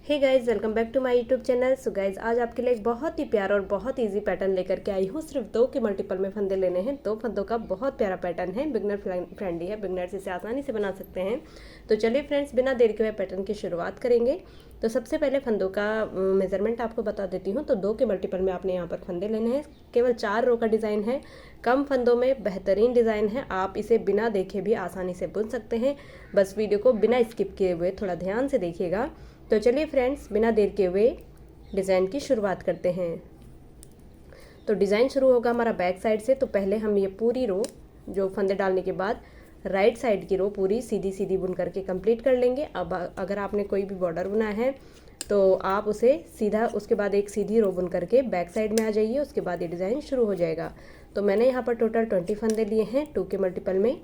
Hey guys, welcome back to my YouTube channel. So guys, आज आपके लिए एक बहुत ही प्यारा और बहुत इजी पैटर्न लेकर के आई हूँ। सिर्फ दो के मल्टीपल में फंदे लेने हैं। दो फंदों का बहुत प्यारा पैटर्न है, बिगनर फ्रेंडली है, बिगनर्स इसे आसानी से बना सकते हैं। तो चलिए फ्रेंड्स, बिना देर के हुए पैटर्न की शुरुआत करेंगे। तो सबसे पहले फंदों का मेजरमेंट आपको बता देती हूँ। तो दो के मल्टीपल में आपने यहाँ पर फंदे लेने हैं। केवल 4 रो का डिज़ाइन है, कम फंदों में बेहतरीन डिज़ाइन है। आप इसे बिना देखे भी आसानी से बुन सकते हैं। बस वीडियो को बिना स्किप किए हुए थोड़ा ध्यान से देखिएगा। तो चलिए फ्रेंड्स, बिना देर के हुए डिज़ाइन की शुरुआत करते हैं। तो डिज़ाइन शुरू होगा हमारा बैक साइड से। तो पहले हम ये पूरी रो जो फंदे डालने के बाद राइट साइड की रो पूरी सीधी सीधी बुन करके कंप्लीट कर लेंगे। अब अगर आपने कोई भी बॉर्डर बुना है तो आप उसे सीधा उसके बाद एक सीधी रो बुन करके बैक साइड में आ जाइए। उसके बाद ये डिज़ाइन शुरू हो जाएगा। तो मैंने यहाँ पर टोटल 20 फंदे लिए हैं 2 के मल्टीपल में।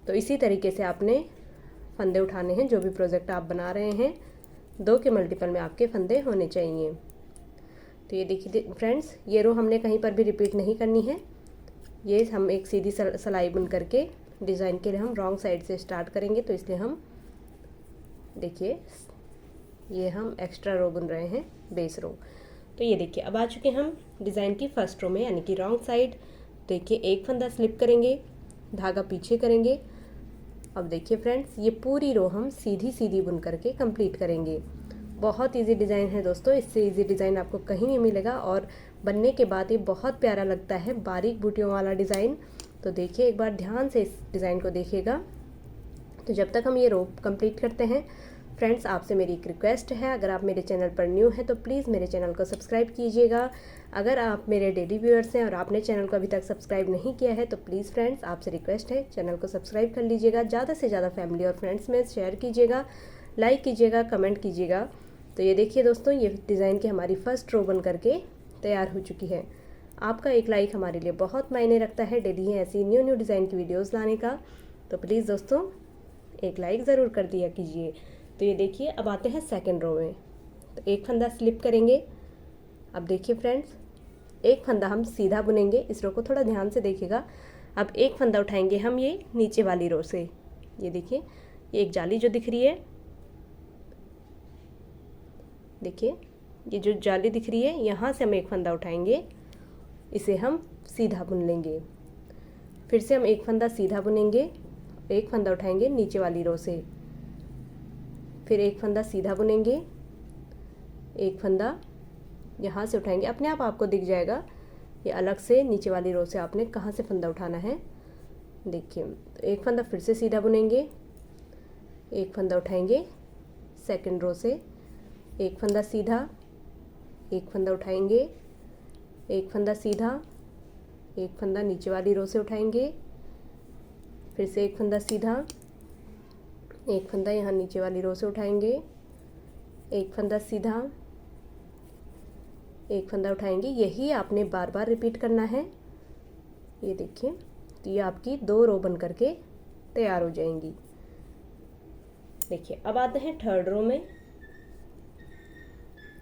तो इसी तरीके से आपने फंदे उठाने हैं। जो भी प्रोजेक्ट आप बना रहे हैं, 2 के मल्टीपल में आपके फंदे होने चाहिए। तो ये देखिए फ्रेंड्स, ये रो हमने कहीं पर भी रिपीट नहीं करनी है। ये हम एक सीधी सिलाई बुन करके डिज़ाइन के लिए हम रॉन्ग साइड से स्टार्ट करेंगे। तो इसलिए हम देखिए, ये हम एक्स्ट्रा रो बुन रहे हैं, बेस रो। तो ये देखिए, अब आ चुके हम डिज़ाइन की फर्स्ट रो में, यानी कि रॉन्ग साइड। देखिए, एक फंदा स्लिप करेंगे, धागा पीछे करेंगे। अब देखिए फ्रेंड्स, ये पूरी रो हम सीधी सीधी बुन करके कंप्लीट करेंगे। बहुत इजी डिज़ाइन है दोस्तों, इससे इजी डिज़ाइन आपको कहीं नहीं मिलेगा। और बनने के बाद ये बहुत प्यारा लगता है, बारीक बूटियों वाला डिज़ाइन। तो देखिए, एक बार ध्यान से इस डिज़ाइन को देखिएगा। तो जब तक हम ये रो कंप्लीट करते हैं फ्रेंड्स, आपसे मेरी एक रिक्वेस्ट है, अगर आप मेरे चैनल पर न्यू हैं तो प्लीज़ मेरे चैनल को सब्सक्राइब कीजिएगा। अगर आप मेरे डेली व्यूअर्स हैं और आपने चैनल को अभी तक सब्सक्राइब नहीं किया है तो प्लीज़ फ्रेंड्स, आपसे रिक्वेस्ट है, चैनल को सब्सक्राइब कर लीजिएगा। ज़्यादा से ज़्यादा फैमिली और फ्रेंड्स में शेयर कीजिएगा, लाइक कीजिएगा, कमेंट कीजिएगा। तो ये देखिए दोस्तों, ये डिज़ाइन की हमारी फर्स्ट रो बन करके तैयार हो चुकी है। आपका एक लाइक हमारे लिए बहुत मायने रखता है डेली ही ऐसी न्यू न्यू डिज़ाइन की वीडियोज़ लाने का। तो प्लीज़ दोस्तों, एक लाइक ज़रूर कर दिया कीजिए। तो ये देखिए, अब आते हैं सेकंड रो में। तो एक फंदा स्लिप करेंगे। अब देखिए फ्रेंड्स, एक फंदा हम सीधा बुनेंगे। इस रो को थोड़ा ध्यान से देखिएगा। अब एक फंदा उठाएंगे हम ये नीचे वाली रो से। ये देखिए, ये एक जाली जो दिख रही है, देखिए ये जो जाली दिख रही है, यहाँ से हम एक फंदा उठाएंगे, इसे हम सीधा बुन लेंगे। फिर से हम एक फंदा सीधा बुनेंगे, एक फंदा उठाएंगे नीचे वाली रो से, फिर एक फंदा सीधा बुनेंगे, एक फंदा यहाँ से उठाएंगे। अपने आप आपको दिख जाएगा ये अलग से नीचे वाली रो से आपने कहाँ से फंदा उठाना है। देखिए, तो एक फंदा फिर से सीधा बुनेंगे, एक फंदा उठाएंगे सेकंड रो से, एक फंदा सीधा, एक फंदा उठाएंगे, एक फंदा सीधा, एक फंदा नीचे वाली रो से उठाएंगे, फिर से एक फंदा सीधा, एक फंदा यहाँ नीचे वाली रो से उठाएंगे, एक फंदा सीधा, एक फंदा उठाएंगे। यही आपने बार बार रिपीट करना है। ये देखिए, तो ये आपकी 2 रो बन करके तैयार हो जाएंगी। देखिए, अब आते हैं थर्ड रो में।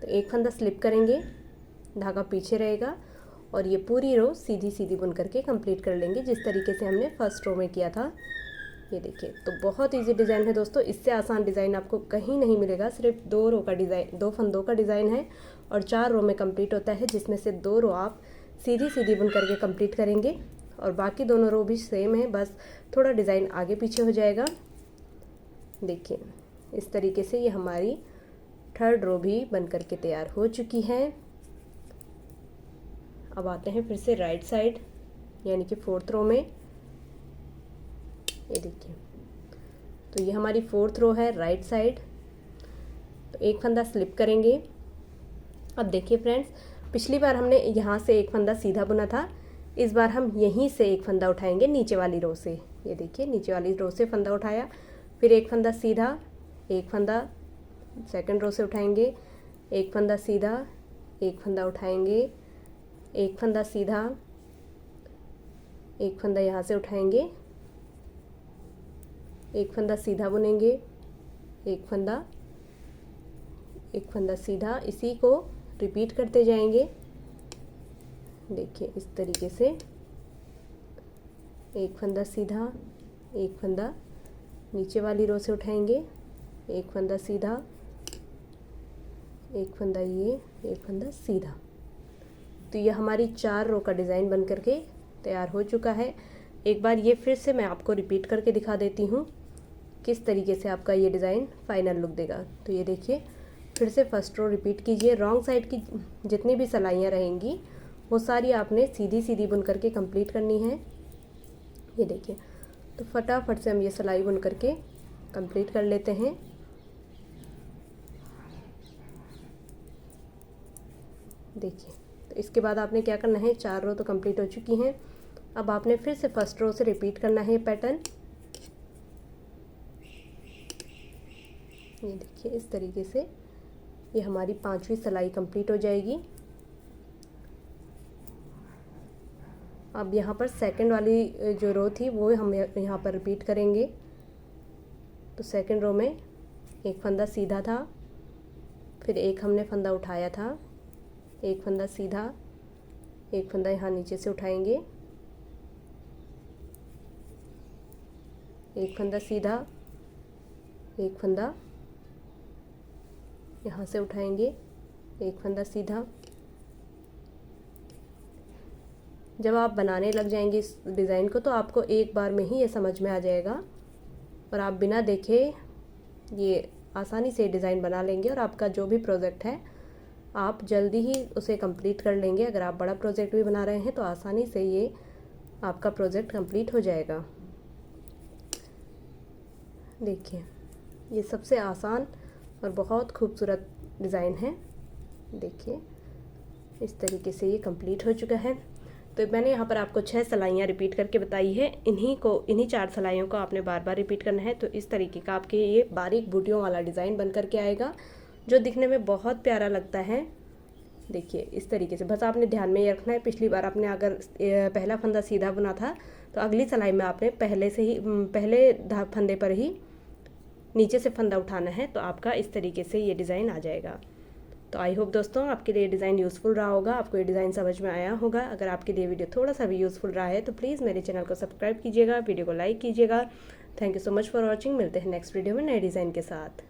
तो एक फंदा स्लिप करेंगे, धागा पीछे रहेगा और ये पूरी रो सीधी सीधी बुन करके कंप्लीट कर लेंगे, जिस तरीके से हमने फर्स्ट रो में किया था। ये देखिए, तो बहुत इजी डिज़ाइन है दोस्तों, इससे आसान डिज़ाइन आपको कहीं नहीं मिलेगा। सिर्फ 2 रो का डिज़ाइन, 2 फंदों का डिज़ाइन है और 4 रो में कंप्लीट होता है, जिसमें से 2 रो आप सीधी सीधी बुन करके कंप्लीट करेंगे और बाकी दोनों रो भी सेम है, बस थोड़ा डिज़ाइन आगे पीछे हो जाएगा। देखिए, इस तरीके से ये हमारी थर्ड रो भी बन करके तैयार हो चुकी है। अब आते हैं फिर से राइट साइड, यानी कि फोर्थ रो में। ये देखिए, तो ये हमारी फोर्थ रो है राइट साइड। तो एक फंदा स्लिप करेंगे। अब देखिए फ्रेंड्स, पिछली बार हमने यहाँ से एक फंदा सीधा बुना था, इस बार हम यहीं से एक फंदा उठाएंगे नीचे वाली रो से। ये देखिए, नीचे वाली रो से फंदा उठाया, फिर एक फंदा सीधा, एक फंदा सेकंड रो से उठाएंगे, एक फंदा सीधा, एक फंदा उठाएंगे, एक फंदा सीधा, एक फंदा यहाँ से उठाएंगे, एक फंदा सीधा बुनेंगे, एक फंदा सीधा। इसी को रिपीट करते जाएंगे। देखिए, इस तरीके से एक फंदा सीधा, एक फंदा नीचे वाली रो से उठाएंगे, एक फंदा सीधा, एक फंदा ये, एक फंदा सीधा। तो ये हमारी 4 रो का डिज़ाइन बन करके तैयार हो चुका है। एक बार ये फिर से मैं आपको रिपीट करके दिखा देती हूँ किस तरीके से आपका ये डिज़ाइन फाइनल लुक देगा। तो ये देखिए, फिर से फर्स्ट रो रिपीट कीजिए। रॉन्ग साइड की जितनी भी सिलाइयाँ रहेंगी वो सारी आपने सीधी सीधी बुन करके कंप्लीट करनी है। ये देखिए, तो फटाफट से हम ये सिलाई बुन करके कंप्लीट कर लेते हैं। देखिए, तो इसके बाद आपने क्या करना है, 4 रो तो कंप्लीट हो चुकी हैं। अब आपने फिर से फर्स्ट रो से रिपीट करना है पैटर्न। ये देखिए, इस तरीके से ये हमारी 5वीं सिलाई कंप्लीट हो जाएगी। अब यहाँ पर सेकंड वाली जो रो थी वो हम यहाँ पर रिपीट करेंगे। तो सेकंड रो में एक फंदा सीधा था, फिर एक हमने फंदा उठाया था, एक फंदा सीधा, एक फंदा यहाँ नीचे से उठाएंगे, एक फंदा सीधा, एक फंदा यहाँ से उठाएंगे, एक फंदा सीधा। जब आप बनाने लग जाएंगे इस डिज़ाइन को तो आपको एक बार में ही ये समझ में आ जाएगा और आप बिना देखे ये आसानी से डिज़ाइन बना लेंगे और आपका जो भी प्रोजेक्ट है आप जल्दी ही उसे कंप्लीट कर लेंगे। अगर आप बड़ा प्रोजेक्ट भी बना रहे हैं तो आसानी से ये आपका प्रोजेक्ट कंप्लीट हो जाएगा। देखिए, ये सबसे आसान और बहुत खूबसूरत डिज़ाइन है। देखिए, इस तरीके से ये कंप्लीट हो चुका है। तो मैंने यहाँ पर आपको 6 सिलाइयाँ रिपीट करके बताई है। इन्हीं 4 सिलाइयों को आपने बार बार रिपीट करना है। तो इस तरीके का आपके ये बारीक बूटियों वाला डिज़ाइन बन करके आएगा जो दिखने में बहुत प्यारा लगता है। देखिए, इस तरीके से बस आपने ध्यान में ये रखना है, पिछली बार आपने अगर पहला फंदा सीधा बुना था तो अगली सिलाई में आपने पहले फंदे पर ही नीचे से फंदा उठाना है। तो आपका इस तरीके से ये डिज़ाइन आ जाएगा। तो आई होप दोस्तों आपके लिए डिज़ाइन यूज़फुल रहा होगा, आपको ये डिज़ाइन समझ में आया होगा। अगर आपके लिए वीडियो थोड़ा सा भी यूज़फुल रहा है तो प्लीज़ मेरे चैनल को सब्सक्राइब कीजिएगा, वीडियो को लाइक कीजिएगा। Thank you so much for watching. मिलते हैं नेक्स्ट वीडियो में नए डिज़ाइन के साथ।